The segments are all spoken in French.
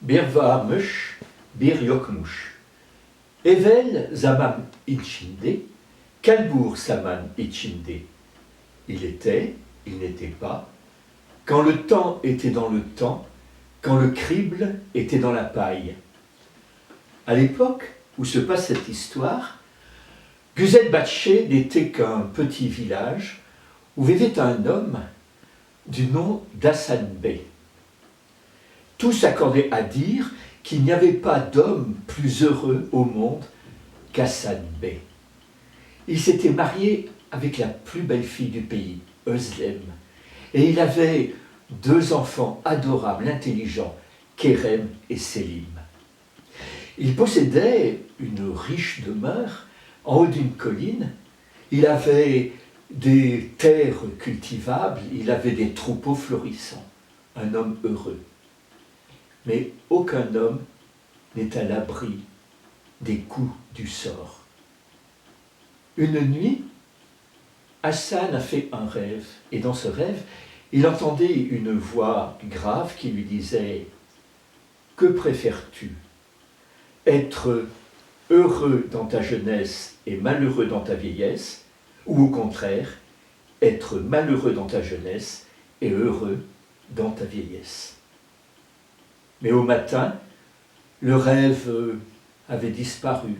Bir varmış, bir yokmuş. Evvel zaman içinde, kalbur zaman içinde. Il était, il n'était pas. Quand le temps était dans le temps, quand le crible était dans la paille. À l'époque où se passe cette histoire, Güzelbahçe n'était qu'un petit village où vivait un homme du nom d'Hassan Bey. Tous s'accordaient à dire qu'il n'y avait pas d'homme plus heureux au monde qu'Hassan Bey. Il s'était marié avec la plus belle fille du pays, Özlem, et il avait 2 enfants adorables, intelligents, Kerem et Selim. Il possédait une riche demeure en haut d'une colline. Il avait des terres cultivables, il avait des troupeaux florissants. Un homme heureux. Mais aucun homme n'est à l'abri des coups du sort. Une nuit, Hassan a fait un rêve, et dans ce rêve, il entendait une voix grave qui lui disait « Que préfères-tu ? Être heureux dans ta jeunesse et malheureux dans ta vieillesse, ou au contraire, être malheureux dans ta jeunesse et heureux dans ta vieillesse ?» Mais au matin, le rêve avait disparu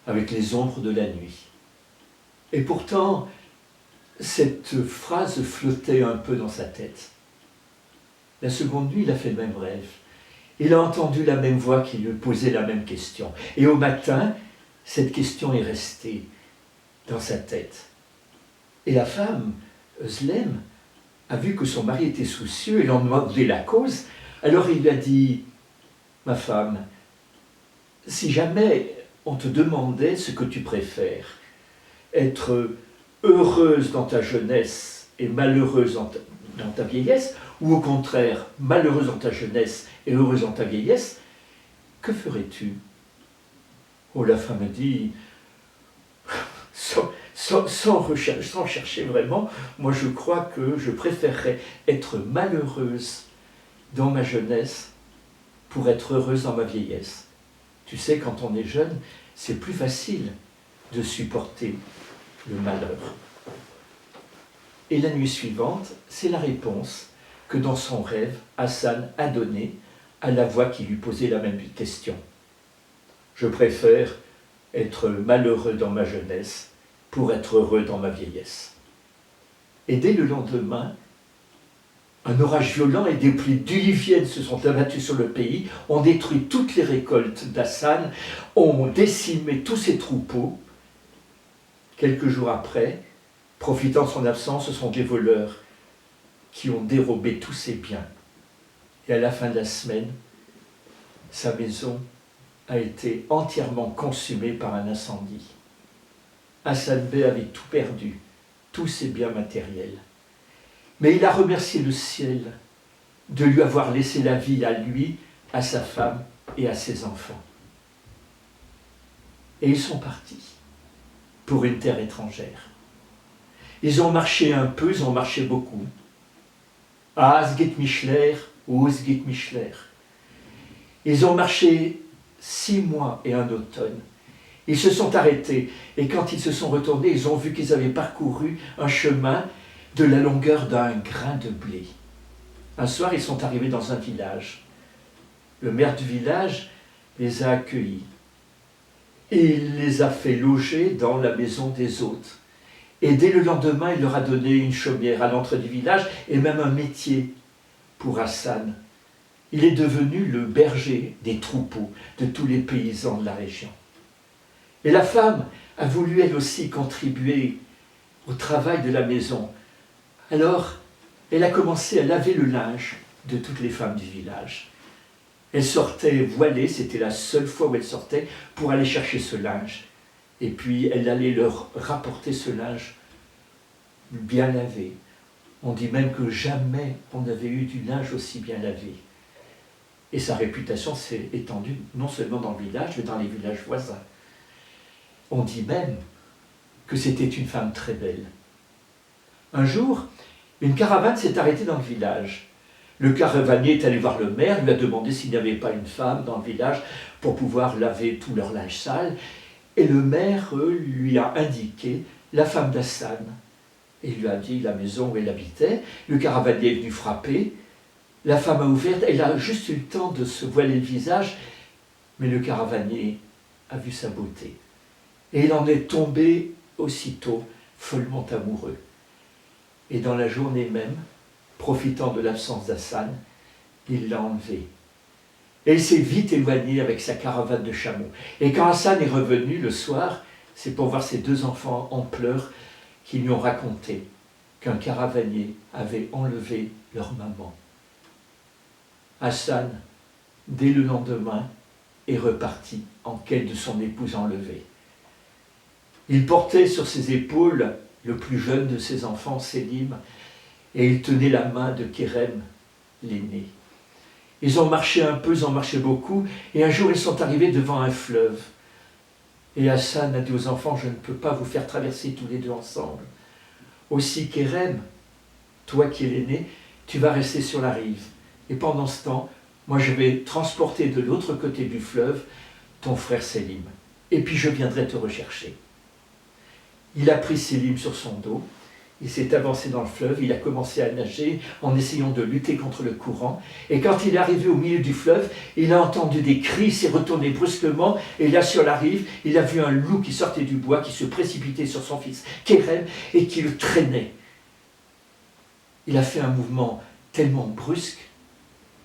avec les ombres de la nuit. Et pourtant, cette phrase flottait un peu dans sa tête. La seconde nuit, il a fait le même rêve. Il a entendu la même voix qui lui posait la même question. Et au matin, cette question est restée dans sa tête. Et la femme, Özlem, a vu que son mari était soucieux et lui en demandait la cause. Alors il lui a dit « Ma femme, si jamais on te demandait ce que tu préfères, être heureuse dans ta jeunesse et malheureuse dans ta vieillesse, ou au contraire, malheureuse dans ta jeunesse et heureuse dans ta vieillesse, que ferais-tu » Oh, la femme a dit, sans chercher vraiment, moi je crois que je préférerais être malheureuse dans ma jeunesse pour être heureuse dans ma vieillesse. Tu sais, quand on est jeune, c'est plus facile de supporter le malheur. Et la nuit suivante, c'est la réponse que dans son rêve, Hassan a donnée à la voix qui lui posait la même question. Je préfère être malheureux dans ma jeunesse pour être heureux dans ma vieillesse. Et dès le lendemain, un orage violent et des pluies diluviennes se sont abattus sur le pays, ont détruit toutes les récoltes d'Hassan, ont décimé tous ses troupeaux. Quelques jours après, profitant de son absence, ce sont des voleurs qui ont dérobé tous ses biens. Et à la fin de la semaine, sa maison a été entièrement consumée par un incendie. Hassan Bey avait tout perdu, tous ses biens matériels. Mais il a remercié le ciel de lui avoir laissé la vie à lui, à sa femme et à ses enfants. Et ils sont partis pour une terre étrangère. Ils ont marché un peu, ils ont marché beaucoup. Ah, es geht mich leer, oh, es geht mich leer. Ils ont marché 6 mois et un automne. Ils se sont arrêtés et quand ils se sont retournés, ils ont vu qu'ils avaient parcouru un chemin de la longueur d'un grain de blé. Un soir, ils sont arrivés dans un village. Le maire du village les a accueillis. Il les a fait loger dans la maison des hôtes. Et dès le lendemain, il leur a donné une chaumière à l'entrée du village et même un métier pour Hassan. Il est devenu le berger des troupeaux de tous les paysans de la région. Et la femme a voulu elle aussi contribuer au travail de la maison. Alors, elle a commencé à laver le linge de toutes les femmes du village. Elle sortait voilée, c'était la seule fois où elle sortait pour aller chercher ce linge. Et puis, elle allait leur rapporter ce linge bien lavé. On dit même que jamais on n'avait eu du linge aussi bien lavé. Et sa réputation s'est étendue non seulement dans le village, mais dans les villages voisins. On dit même que c'était une femme très belle. Un jour, une caravane s'est arrêtée dans le village. Le caravanier est allé voir le maire, lui a demandé s'il n'y avait pas une femme dans le village pour pouvoir laver tout leur linge sale. Et le maire lui a indiqué la femme d'Hassan. Et il lui a dit la maison où elle habitait. Le caravanier est venu frapper. La femme a ouvert, elle a juste eu le temps de se voiler le visage, mais le caravanier a vu sa beauté. Et il en est tombé aussitôt follement amoureux. Et dans la journée même, profitant de l'absence d'Hassan, il l'a enlevé. Et il s'est vite éloigné avec sa caravane de chameaux. Et quand Hassan est revenu le soir, c'est pour voir ses 2 enfants en pleurs qui lui ont raconté qu'un caravanier avait enlevé leur maman. Hassan, dès le lendemain, est reparti en quête de son épouse enlevée. Il portait sur ses épaules le plus jeune de ses enfants, Sélim, et il tenait la main de Kérem, l'aîné. Ils ont marché un peu, ils ont marché beaucoup, et un jour ils sont arrivés devant un fleuve. Et Hassan a dit aux enfants, je ne peux pas vous faire traverser tous les 2 ensemble. Aussi Kérem, toi qui es l'aîné, tu vas rester sur la rive. Et pendant ce temps, moi je vais transporter de l'autre côté du fleuve ton frère Sélim. Et puis je viendrai te rechercher. Il a pris Sélim sur son dos, il s'est avancé dans le fleuve, il a commencé à nager en essayant de lutter contre le courant. Et quand il est arrivé au milieu du fleuve, il a entendu des cris, il s'est retourné brusquement, et là sur la rive, il a vu un loup qui sortait du bois, qui se précipitait sur son fils Kérem et qui le traînait. Il a fait un mouvement tellement brusque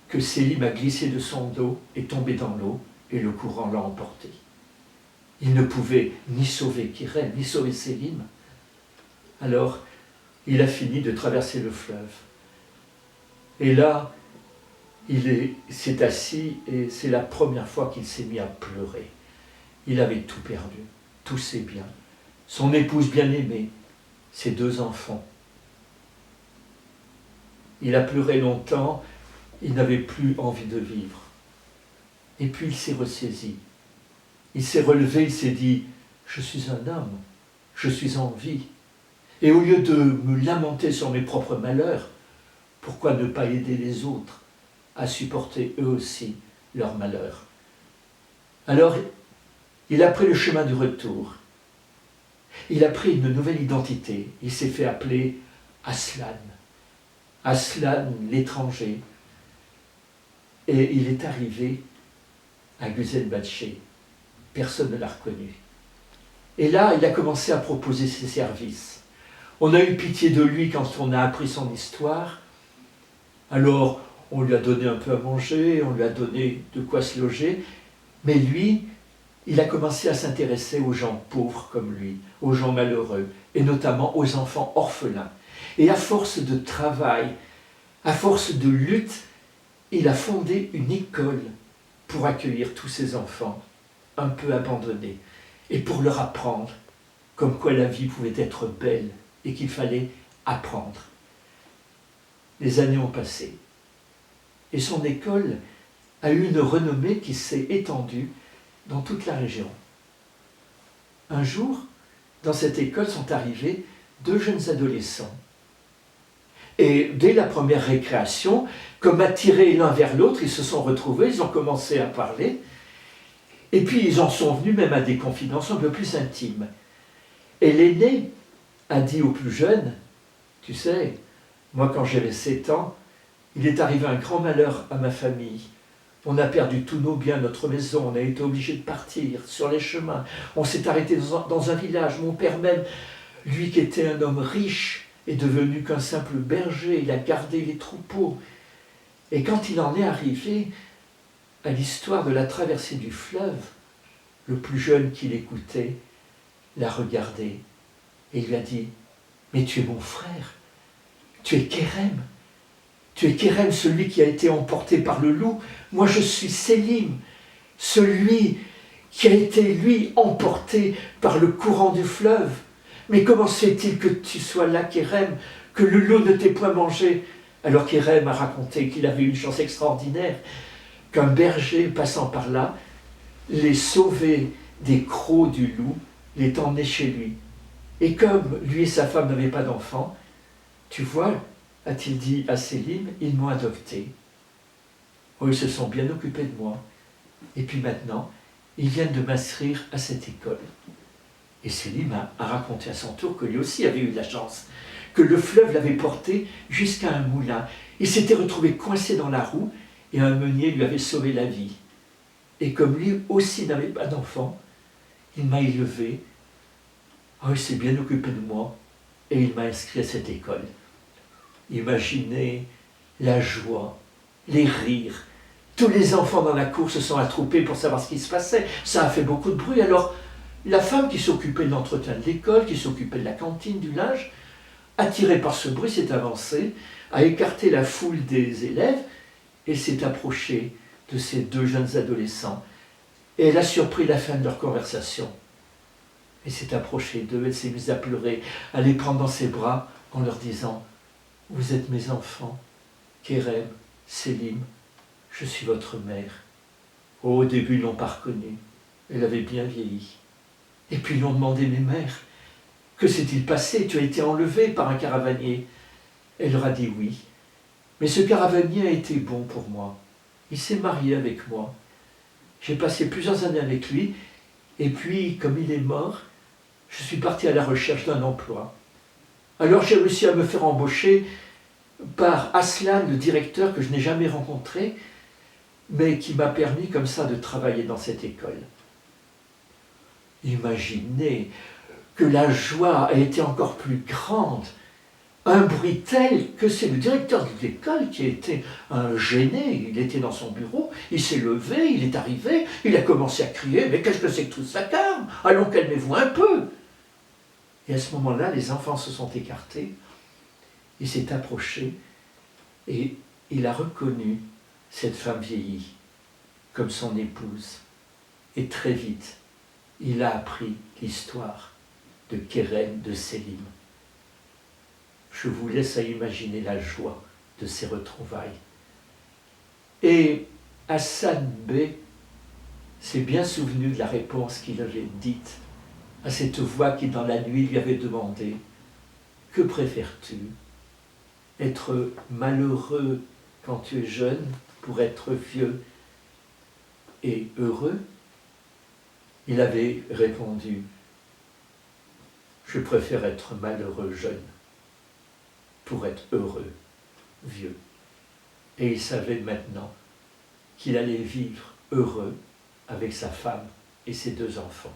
que Sélim a glissé de son dos et tombé dans l'eau, et le courant l'a emporté. Il ne pouvait ni sauver Kérem, ni sauver Sélim. Alors, il a fini de traverser le fleuve. Et là, il s'est assis et c'est la première fois qu'il s'est mis à pleurer. Il avait tout perdu, tous ses biens, son épouse bien-aimée, ses 2 enfants. Il a pleuré longtemps, il n'avait plus envie de vivre. Et puis il s'est ressaisi. Il s'est relevé, il s'est dit, je suis un homme, je suis en vie. Et au lieu de me lamenter sur mes propres malheurs, pourquoi ne pas aider les autres à supporter eux aussi leurs malheurs? Alors, il a pris le chemin du retour. Il a pris une nouvelle identité. Il s'est fait appeler Aslan. Aslan, l'étranger. Et il est arrivé à Güzelbahçe. Personne ne l'a reconnu. Et là, il a commencé à proposer ses services. On a eu pitié de lui quand on a appris son histoire. Alors, on lui a donné un peu à manger, on lui a donné de quoi se loger. Mais lui, il a commencé à s'intéresser aux gens pauvres comme lui, aux gens malheureux, et notamment aux enfants orphelins. Et à force de travail, à force de lutte, il a fondé une école pour accueillir tous ces enfants un peu abandonnés et pour leur apprendre comme quoi la vie pouvait être belle et qu'il fallait apprendre. Les années ont passé et son école a eu une renommée qui s'est étendue dans toute la région. Un jour, dans cette école sont arrivés 2 jeunes adolescents. Et dès la première récréation, comme attirés l'un vers l'autre, ils se sont retrouvés, ils ont commencé à parler. Et puis ils en sont venus même à des confidences un peu plus intimes. Et l'aîné a dit au plus jeune, tu sais, moi quand j'avais 7 ans, il est arrivé un grand malheur à ma famille. On a perdu tous nos biens, notre maison, on a été obligé de partir sur les chemins. On s'est arrêté dans un village. Mon père même, lui qui était un homme riche, est devenu qu'un simple berger. Il a gardé les troupeaux. Et quand il en est arrivé à l'histoire de la traversée du fleuve, le plus jeune qui l'écoutait l'a regardé et il lui a dit « Mais tu es mon frère, tu es Kérem. Tu es Kérem, celui qui a été emporté par le loup. Moi, je suis Sélim, celui qui a été, lui, emporté par le courant du fleuve. Mais comment se fait-il que tu sois là, Kérem, que le loup ne t'ait point mangé ?» Alors Kérem a raconté qu'il avait eu une chance extraordinaire, qu'un berger passant par là les sauvait des crocs du loup, les emmenait chez lui. Et comme lui et sa femme n'avaient pas d'enfants, tu vois, a-t-il dit à Selim, ils m'ont adopté. Oh, ils se sont bien occupés de moi. Et puis maintenant, ils viennent de m'inscrire à cette école. Et Selim a raconté à son tour que lui aussi avait eu de la chance, que le fleuve l'avait porté jusqu'à un moulin. Il s'était retrouvé coincé dans la roue et un meunier lui avait sauvé la vie. Et comme lui aussi n'avait pas d'enfant, il m'a élevé. Oh, il s'est bien occupé de moi et il m'a inscrit à cette école. Imaginez la joie, les rires. Tous les enfants dans la cour se sont attroupés pour savoir ce qui se passait. Ça a fait beaucoup de bruit. Alors, la femme qui s'occupait de l'entretien de l'école, qui s'occupait de la cantine, du linge, attirée par ce bruit, s'est avancée, a écarté la foule des élèves et s'est approchée de ces deux jeunes adolescents. Et elle a surpris la fin de leur conversation. Elle s'est approchée d'eux, elle s'est mise à pleurer, à les prendre dans ses bras en leur disant « Vous êtes mes enfants, Kerem, Selim, je suis votre mère. » Oh, au début, ils ne l'ont pas reconnue. Elle avait bien vieilli. Et puis ils lui ont demandé « Mais mère, que s'est-il passé? Tu as été enlevée par un caravanier. » Elle leur a dit « Oui, mais ce caravanier a été bon pour moi. Il s'est marié avec moi. J'ai passé plusieurs années avec lui, et puis, comme il est mort, je suis partie à la recherche d'un emploi. Alors j'ai réussi à me faire embaucher par Aslan, le directeur que je n'ai jamais rencontré, mais qui m'a permis comme ça de travailler dans cette école. » Imaginez que la joie a été encore plus grande, un bruit tel que c'est le directeur de l'école qui a été gêné. Il était dans son bureau, il s'est levé, il est arrivé, il a commencé à crier « Mais qu'est-ce que c'est que tout ça, calme? Allons, calmez-vous un peu !» Et à ce moment-là, les enfants se sont écartés, il s'est approché et il a reconnu cette femme vieillie comme son épouse. Et très vite, il a appris l'histoire de Kerem, de Selim. Je vous laisse à imaginer la joie de ces retrouvailles. Et Hassan Bey s'est bien souvenu de la réponse qu'il avait dite à cette voix qui, dans la nuit, lui avait demandé « Que préfères-tu? Être malheureux quand tu es jeune pour être vieux et heureux ?» Il avait répondu « Je préfère être malheureux jeune pour être heureux vieux. » Et il savait maintenant qu'il allait vivre heureux avec sa femme et ses deux enfants.